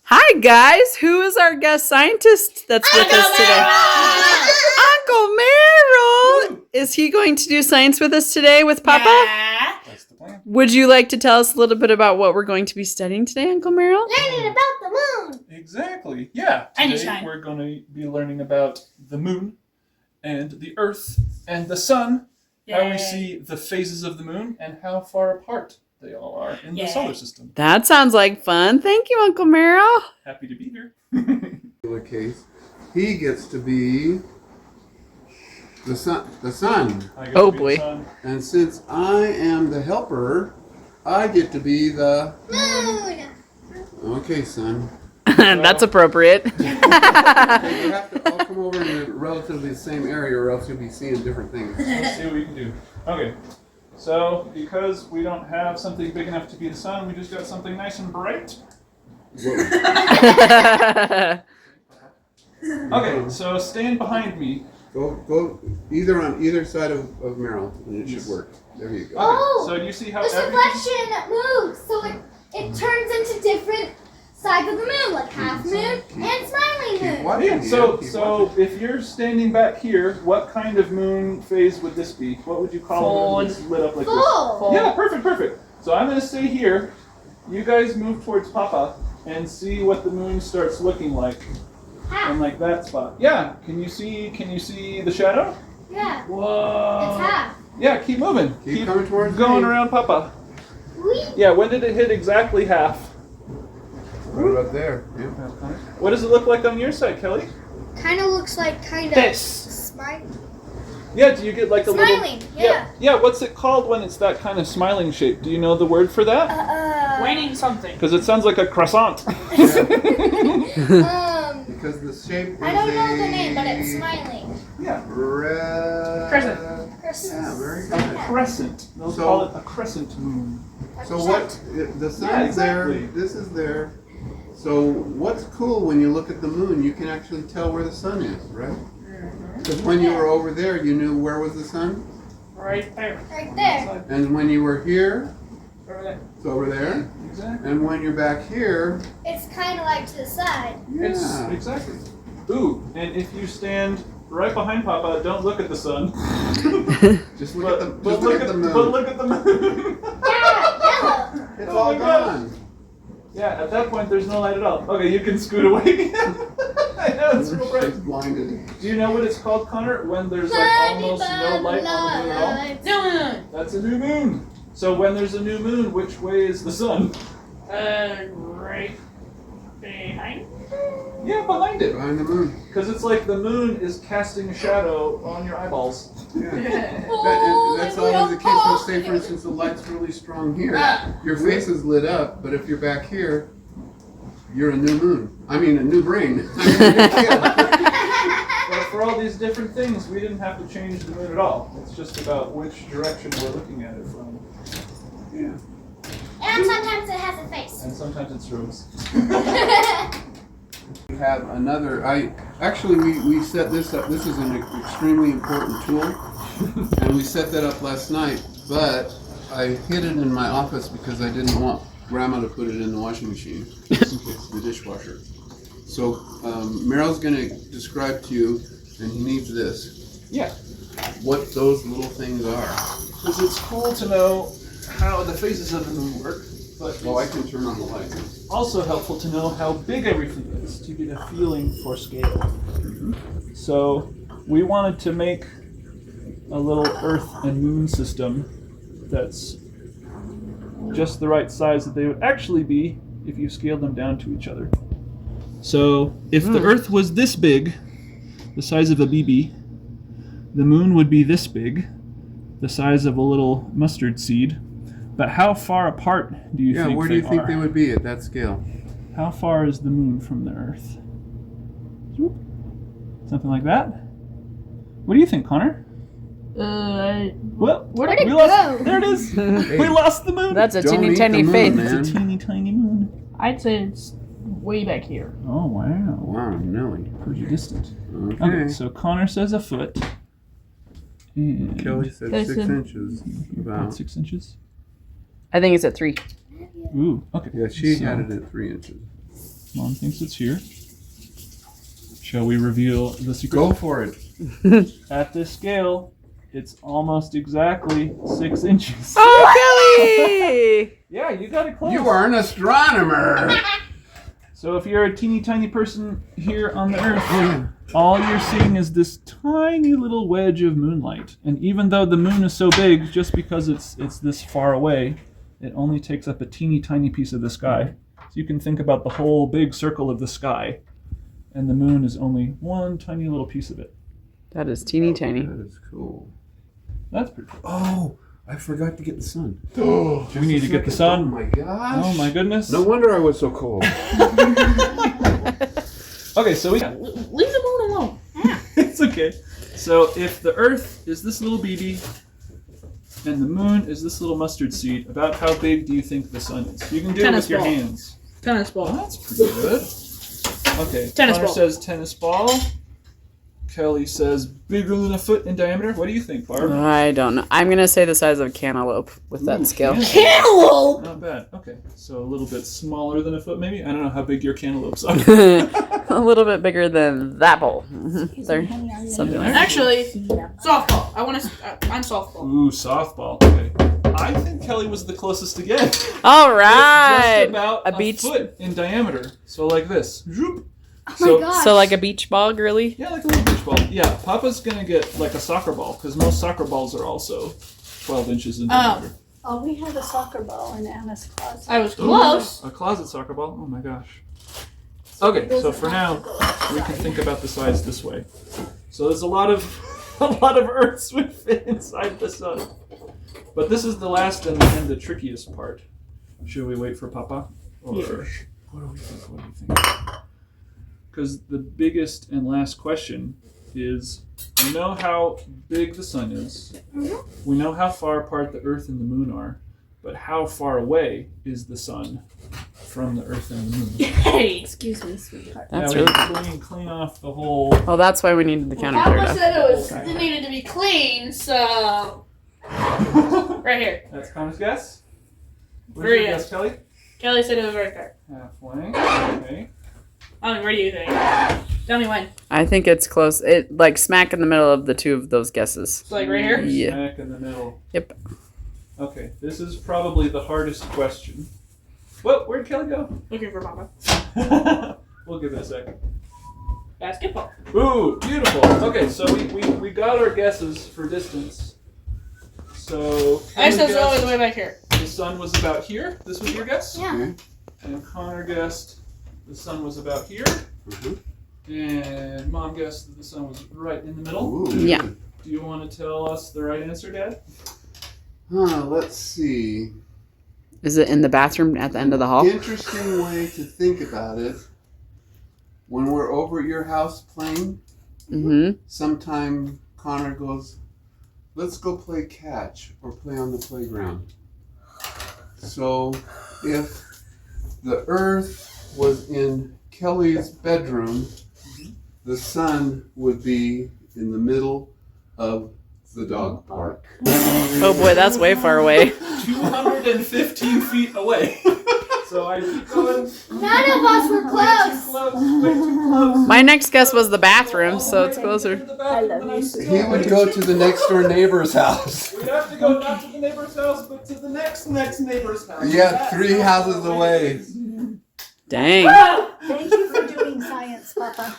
Hi, guys. Who is our guest scientist that's with us today? Uncle Merrill! Is he going to do science with us today with Papa? Yeah. That's the plan. Would you like to tell us a little bit about what we're going to be studying today, Uncle Merrill? Learning about the moon. Exactly. Yeah. Tiny Today shine. we're going to be learning about the moon and the earth and the sun, how we Yay. see the phases of the moon and how far apart they all are in the Yay. solar system. That sounds like fun. Thank you, Uncle Merrill. Happy to be here. particular case, he gets to be the sun. I get Oh, to be the boy. sun. And since I am the helper, I get to be the Moon. okay, son. That's appropriate. Okay, you have to all come over in relatively the same area, or else you'll be seeing different things. Let's see what we can do. Okay. So, because we don't have something big enough to be the sun, we just got something nice and bright. Okay, so stand behind me. Go either on either side of Merrill, and it should work. There you go. Oh, So you see how the everything... reflection moves, so it turns into different sides of the moon, like half moon and smiling Keep moon. watching. Yeah, Keep so watching. if you're standing back here, what kind of moon phase would this be? What would you call it when it's lit up like Full. this? Yeah, perfect. So I'm going to stay here. You guys move towards Papa and see what the moon starts looking like in Half. like that spot. Yeah, can you see the shadow? Yeah. Whoa. It's half. Yeah, keep moving. Keep coming towards going me. around Papa. Whee. Yeah, when did it hit exactly half? Right up there. Yeah. What does it look like on your side, Kelly? Kind of looks like This. smiling. Yeah, do you get like a Smiling, little... yeah. Yeah, what's it called when it's that kind of smiling shape? Do you know the word for that? Waning something. Because it sounds like a croissant. Because the shape is I don't know the name, but it's smiling. Yeah. Crescent. Yeah, very A good. crescent. They'll So- call it a crescent moon. So what? The sun's Yeah, exactly. there. This is there. So what's cool when you look at the moon? You can actually tell where the sun is, right? Because when you were over there, you knew where was the sun, Right there. Right there. and when you were here, Over there. it's over there. Exactly. And when you're back here, It's kind of like to the side. It's yeah. exactly. Ooh, and if you stand right behind Papa, don't look at the sun. Just look at the but just look at the moon. But look at the moon. Yeah, yellow. It's Oh all my God. gone. Yeah, at that point there's no light at all. Okay, you can scoot away again. I know it's real bright. She's blinded. Do you know what it's called, Connor? When there's like almost no light on the moon at all? No. That's a new moon. So when there's a new moon, which way is the sun? Right behind. Yeah, behind it. Behind the moon. Because it's like the moon is casting a shadow on your eyeballs. Yeah. And that's always the case. So say, for instance, the light's really strong here. Your face is lit up, but if you're back here, you're a new moon. I mean, a new brain. I mean, a new kid. But for all these different things, we didn't have to change the moon at all. It's just about which direction we're looking at it from. Yeah. And sometimes it has a face. And sometimes it's rose. We have another. We set this up. This is an extremely important tool, and we set that up last night. But I hid it in my office because I didn't want Grandma to put it in the washing machine. It's the dishwasher. So Merrill's going to describe to you, and he needs this. Yeah. What those little things are. Because it's cool to know how the phases of the moon work, but Oh, I it's can turn on the light. also helpful to know how big everything is to get a feeling for scale. So we wanted to make a little Earth and Moon system that's just the right size that they would actually be if you scaled them down to each other. So if the Earth was this big, the size of a BB, the Moon would be this big, the size of a little mustard seed. But how far apart do you think Where do you they think are? they would be at that scale? How far is the moon from the Earth? Swoop. Something like that? What do you think, Connor? Well, Where'd it we lost. go? There it is. We lost the moon. That's a Don't teeny eat tiny the moon, face. man. It's a teeny tiny moon. I'd say it's way back here. Oh wow. Wow, Nelly. Pretty distant. Okay. Okay, so Connor says a foot. And Kelly said Kelly 6 said- inches. about About. 6 inches. I think it's at 3. Ooh, okay. Yeah, she So- had it at 3 inches. Mom thinks it's here. Shall we reveal the secret? Go for it. At this scale, it's almost exactly 6 inches. Oh, Kelly! Yeah, you got it close. You are an astronomer. So if you're a teeny tiny person here on the Earth, all you're seeing is this tiny little wedge of moonlight. And even though the moon is so big, just because it's this far away, it only takes up a teeny tiny piece of the sky. So you can think about the whole big circle of the sky, and the moon is only one tiny little piece of it. That is teeny tiny. That is cool. That's pretty cool. Oh, I forgot to get the sun. We need to get the Oh sun. my gosh. Oh my goodness. No wonder I was so cold. Okay, so we Leave the moon alone. it's okay. So if the Earth is this little BB and the moon is this little mustard seed, about how big do you think the sun is? You can do Tennis it with your ball. hands. Tennis Oh, ball. that's pretty good. Okay, Tennis Connor ball. says tennis ball. Kelly says bigger than a foot in diameter. What do you think, Barb? I don't know. I'm gonna say the size of a cantaloupe with that Ooh, scale. Cantaloupe. Not bad. Okay, so a little bit smaller than a foot, maybe. I don't know how big your cantaloupes are. A little bit bigger than that bowl. There, something like that. Actually, softball. I'm softball. Ooh, softball. Okay, I think Kelly was the closest to get. All It's right. just about A beach- foot in diameter. So like this. Zoop. Oh So- my gosh. So like a beach ball, girly? Yeah, like a little beach ball. Yeah, Papa's gonna get like a soccer ball because most soccer balls are also 12 inches in diameter. Oh, we had a soccer ball in Anna's closet. I was close. A closet soccer ball. Oh my gosh. Okay, so for now we can think about the size this way. So there's a lot of Earths would fit inside the sun. But this is the last and the trickiest part. Should we wait for Papa? Or Yeah. what do we think? What do you think? Because the biggest and last question is, we know how big the sun is. We know how far apart the Earth and the moon are. But how far away is the sun from the Earth and the moon? Hey. Excuse me, sweetheart. That's Now we really. clean off the whole. Well, that's why we needed the counter cleared Papa up. said it needed to be clean, so right here. That's Connor's guess. What's Where your are you? guess, Kelly? Kelly said it was right there. Halfway. Okay. Where do you think? Tell me when. I think it's close. It like smack in the middle of the two of those guesses. It's like right here. Yeah. Smack in the middle. Yep. Okay, this is probably the hardest question. Whoa, where'd Kelly go? Looking for Papa. We'll give it a second. Basketball. Ooh, beautiful. Okay, so we got our guesses for distance. So I said Kelly it's always guessed way back here. the sun was about here. This was your guess? Yeah. Okay. And Connor guessed the sun was about here. Mhm. And Mom guessed that the sun was right in the middle. Ooh. Yeah. Do you want to tell us the right answer, Dad? Let's see. Is it in the bathroom at the end of the hall? Interesting way to think about it. When we're over at your house playing, Mm-hmm. sometime Connor goes, let's go play catch or play on the playground. So if the Earth was in Kelly's bedroom, the sun would be in the middle of the dog park. Oh boy, that's way far away. 215 feet away. So I keep going. None of us were close. Way too close. My next guess was the bathroom, so it's closer. I love you, He would go to the next door neighbor's house. We'd have to go not to the neighbor's house, but to the next neighbor's house. Yeah, 3 houses away. Dang. Thank you for doing science, Papa.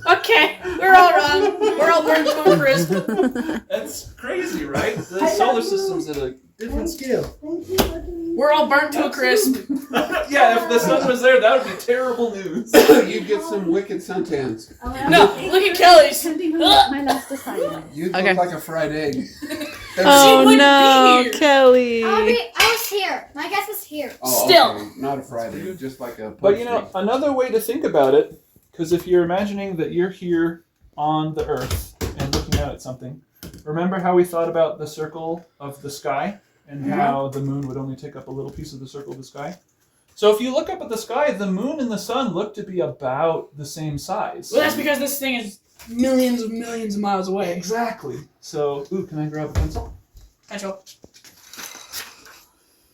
Okay, we're all wrong. We're all burned to a crisp. That's crazy, right? The solar system's at a different scale. Thank you for doing We're all burnt to a crisp. Yeah, if the sun was there, that would be terrible news. You'd get some wicked suntans. No, look at Kelly's. Sending her my last assignment. You'd Okay. look like a fried egg. Oh wouldn't no, be here. Kelly. I was here. My guess was here. Oh, Still. okay. Not a fried egg, just like a But you poached know, another way to think about it, because if you're imagining that you're here on the Earth and looking out at something, remember how we thought about the circle of the sky and how the moon would only take up a little piece of the circle of the sky? So if you look up at the sky, the moon and the sun look to be about the same size. Well, that's because this thing is millions of miles away. Exactly. So, ooh, can I grab a pencil? Pencil.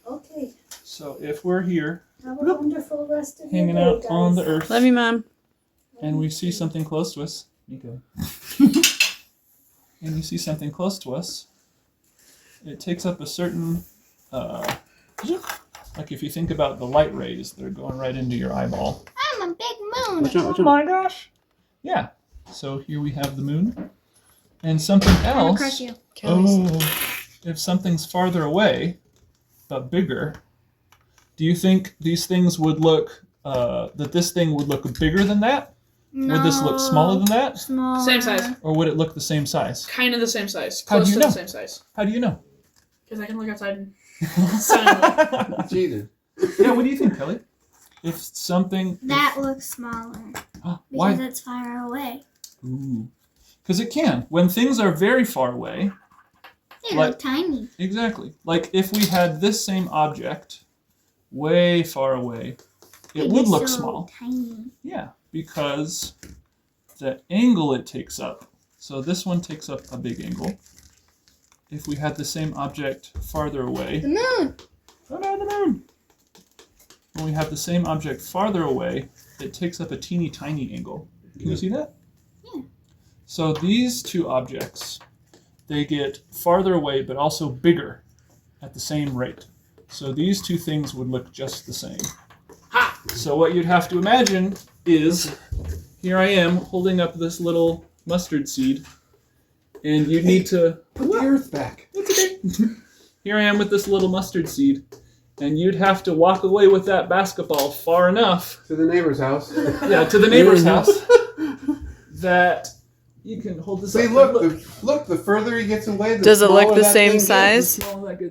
Okay. So if we're here Have a wonderful rest of hanging your out day, on the guys. earth. Love you, Mom. And we see something close to us. Nico. And you see something close to us. It takes up a certain, like if you think about the light rays that are going right into your eyeball. I'm a big moon. Watch out, watch out. my gosh. Yeah. So here we have the moon. And something I'm gonna else. crush you. Oh, if something's farther away, but bigger, do you think these things would look, that this thing would look bigger than that? No. Would this look smaller than that? Smaller. Same size. Or would it look the same size? Kind of the same size. How do Close you to know? the same size. How do you know? Because I can look outside and sun. Cheated. Yeah, what do you think, Kelly? If something... That looks smaller Why? because it's far away. Ooh. Because it can. When things are very far away, They Like- look tiny. exactly. Like if we had this same object way far away, it They'd would be look so small. Tiny. Yeah, because the angle it takes up, so this one takes up a big angle. If we had the same object farther away, The moon. oh no, the moon! When we have the same object farther away, it takes up a teeny tiny angle. Can you see that? Yeah. So these two objects, they get farther away but also bigger at the same rate. So these two things would look just the same. Ha! So what you'd have to imagine is, here I am holding up this little mustard seed, and you need to... Put the earth back. It's okay. Here I am with this little mustard seed, and you'd have to walk away with that basketball far enough, To the neighbor's house. yeah, to the neighbor's house, that you can hold this See, up. look, the further he gets away, the Does it look smaller the that same thing gets. size?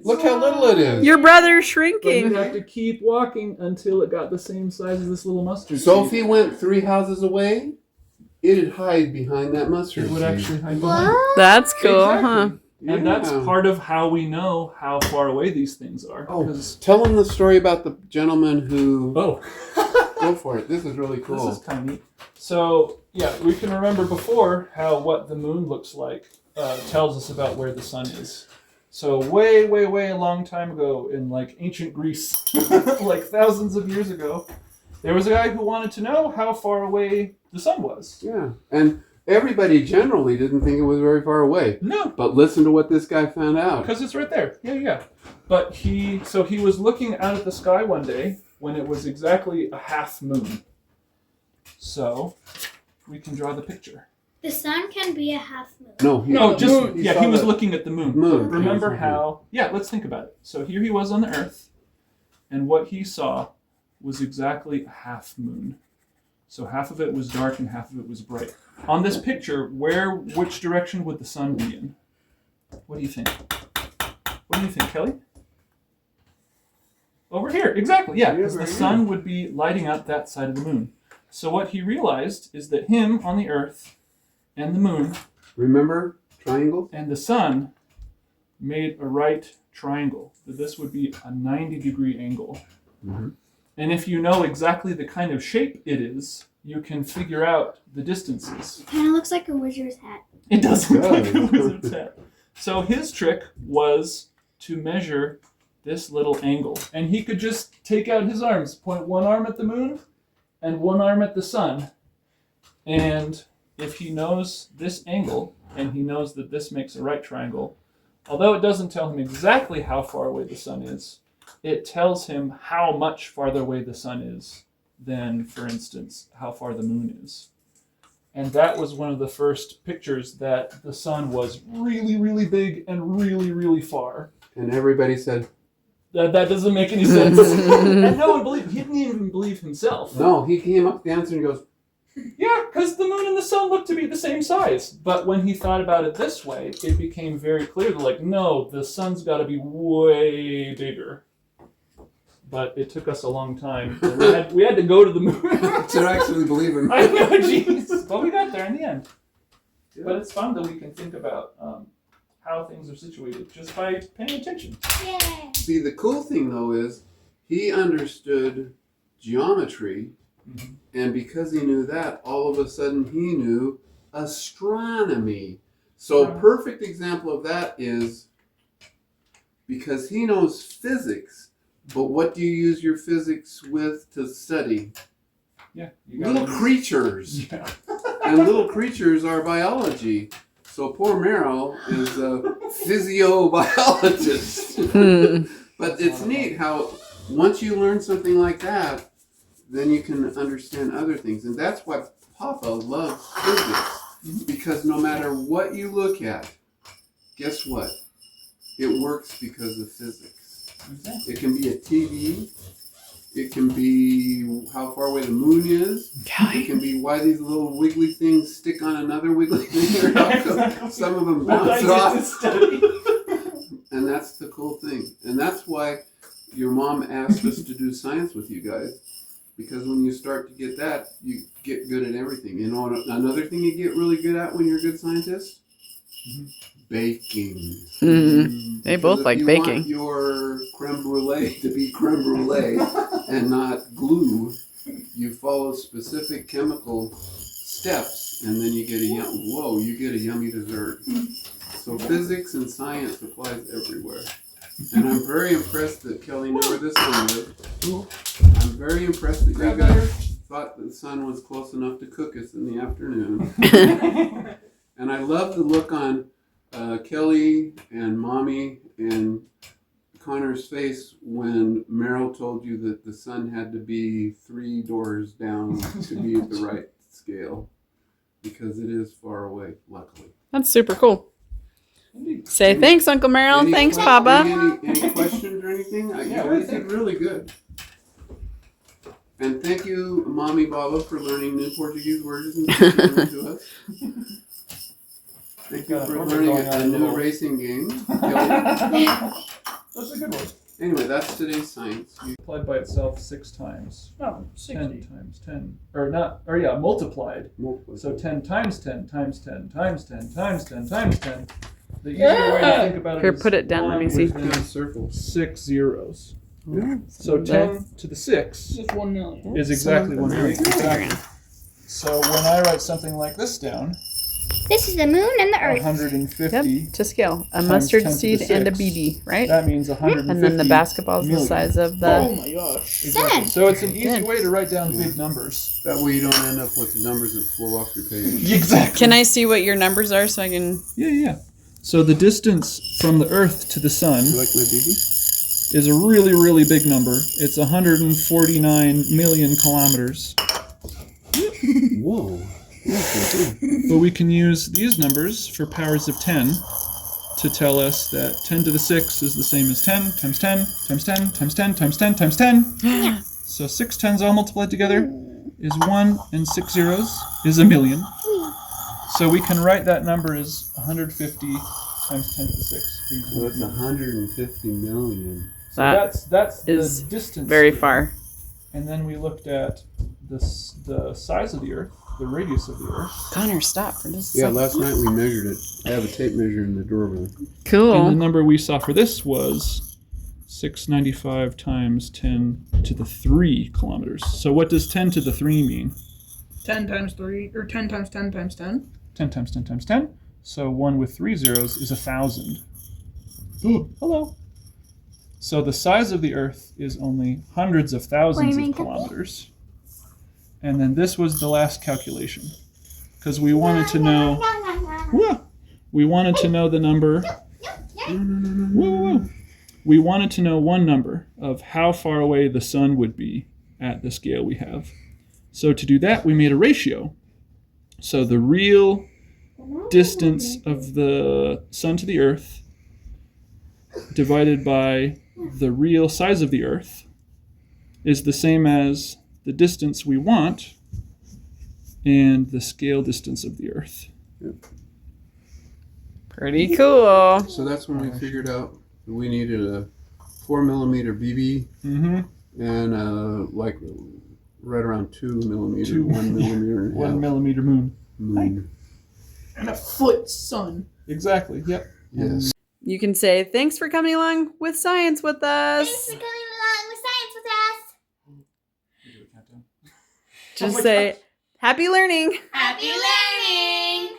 Look how little it is. Your brother's But shrinking. you'd have to keep walking until it got the same size as this little mustard So if seed. he went 3 houses away, it'd hide behind that mustard It would seed. actually hide behind. What? That's cool, huh? Exactly. And that's Yeah. part of how we know how far away these things are. Oh, 'Cause- tell him the story about the gentleman who... oh. Go for it. This is really cool. This is kind of neat. So, yeah, we can remember before how what the moon looks like tells us about where the sun is. So way, way, way a long time ago in like ancient Greece, like thousands of years ago, there was a guy who wanted to know how far away the sun was. Yeah. And everybody generally didn't think it was very far away. No, But listen to what this guy found out. because it's right there. Yeah, yeah. But he was looking out at the sky one day when it was exactly a half moon. So we can draw the picture. The sun can be a half moon. No, he, No, just saw he was the looking at the moon. moon. Remember Yes, how? Yeah, let's think about it. So here he was on the Earth, and what he saw was exactly a half moon. So half of it was dark and half of it was bright. On this picture, which direction would the sun be in? What do you think? What do you think, Kelly? Over here, exactly. Yeah, because the right sun would be lighting up that side of the moon. So what he realized is that him on the Earth and the moon Remember triangle? and the sun made a right triangle. That this would be a 90-degree angle. Mhm. And if you know exactly the kind of shape it is, you can figure out the distances. Kind of looks like a wizard's hat. It does look like a does. wizard's hat. So his trick was to measure this little angle. And he could just take out his arms, point one arm at the moon and one arm at the sun. And if he knows this angle, and he knows that this makes a right triangle, although it doesn't tell him exactly how far away the sun is, it tells him how much farther away the sun is than, for instance, how far the moon is. And that was one of the first pictures that the sun was really, really big and really, really far. And everybody said, That doesn't make any sense. And no one believed. He didn't even believe himself. no, he came up with the answer and he goes, Yeah, because the moon and the sun looked to be the same size. But when he thought about it this way, it became very clear that, like, no, the sun's got to be way bigger. But it took us a long time. We had to go to the moon. to actually believe him. I know, jeez. But we got there in the end. But it's fun that we can think about how things are situated just by paying attention. Yeah. See, the cool thing though is he understood geometry, Mhm. and because he knew that, all of a sudden he knew astronomy. So Right. perfect example of that is because he knows physics, But what do you use your physics with to study? Yeah. Little creatures. Yeah. And little creatures are biology. So poor Merrill is a physiobiologist. But it's neat how once you learn something like that, then you can understand other things. And that's why Papa loves physics. Because no matter what you look at, guess what? It works because of physics. Exactly. It can be a TV. It can be how far away the moon is. It can be why these little wiggly things stick on another wiggly thing. Or how come some of them bounce off. And that's the cool thing. And that's why your mom asked us to do science with you guys. Because when you start to get that, you get good at everything. You know another thing you get really good at when you're a good scientist? Baking. They both like you baking. Want your creme brulee to be creme brulee and not glue, you follow specific chemical steps, and then you get a yummy dessert. So physics and science applies everywhere. And I'm very impressed that Kelly knew where this one lived. I'm very impressed that you guys thought the sun was close enough to cook us in the afternoon. And I love the look on Kelly and Mommy and Connor's face when Merrill told you that the sun had to be 3 doors down to be at the right scale. Because it is far away, luckily. That's super cool. Say thanks, Uncle Merrill. Any Thanks, que- Papa. Any questions or anything? You guys did really good. And thank you, Mommy Baba, for learning new Portuguese words and teaching them to us. Thank you for learning a new racing game. That's a good one. Anyway, that's today's science. Multiplied by itself 6 times. Oh, 10 60. times 10. Or not, or yeah, multiplied. Multiple. So 10 times 10 times 10 times 10 times 10 times 10. The easier way to think about it Here, is put it down, let me one see. with Circles. 6 zeros. Yeah. So 10 to the 6 Just 1 million. is exactly 1 million. Exactly. So when I write something like this down, This is the moon and the earth. 150, Yep, to scale. A Times mustard 10 to the seed and a 6. BB, right? that means 150 And then the basketball's the million. size of Oh the. my gosh. Exactly. So it's an easy Good. way to write down big numbers. That way you don't end up with numbers that flow off your page. Exactly. Can I see what your numbers are so I can? Yeah. So the distance from the Earth to the Sun You like my baby? is a really, really big number. It's 149 million kilometers. Whoa. But we can use these numbers for powers of 10 to tell us that 10 to the 6 is the same as 10 times 10 times 10 times 10 times 10 times 10. So 6 tens all multiplied together is 1, and 6 zeros is a million. So we can write that number as 150 times 10 to the 6. Well, that's 150 million. So That that's is the distance. very scale. far. And then we looked at the size of the Earth, the radius of the Earth. Connor, stop for just a Yeah, second. last night we measured it. I have a tape measure in the doorway. And the Cool. number we saw for this was 695 times 10 to the 3 kilometers. So what does 10 to the 3 mean? 10 times 3, or 10 times 10 times 10. 10 times 10 times 10. So 1 with 3 zeros is 1,000. Oh, hello. So the size of the Earth is only hundreds of thousands of kilometers. And then this was the last calculation. Because we wanted to know... We wanted to know the number... Whoa. We wanted to know one number of how far away the sun would be at the scale we have. So to do that, we made a ratio. So the real distance of the sun to the Earth divided by the real size of the Earth is the same as the distance we want and the scale distance of the Earth. Pretty cool. So that's when we figured out that we needed a 4 millimeter BB Mm-hmm. and like right around 2 millimeter, 2 1 millimeter and a 1 half millimeter moon. moon. And a foot sun. Exactly. Yep. Yes. You can say thanks for coming along with science with Thanks us. for coming along with science with us. Just say happy learning. Happy learning!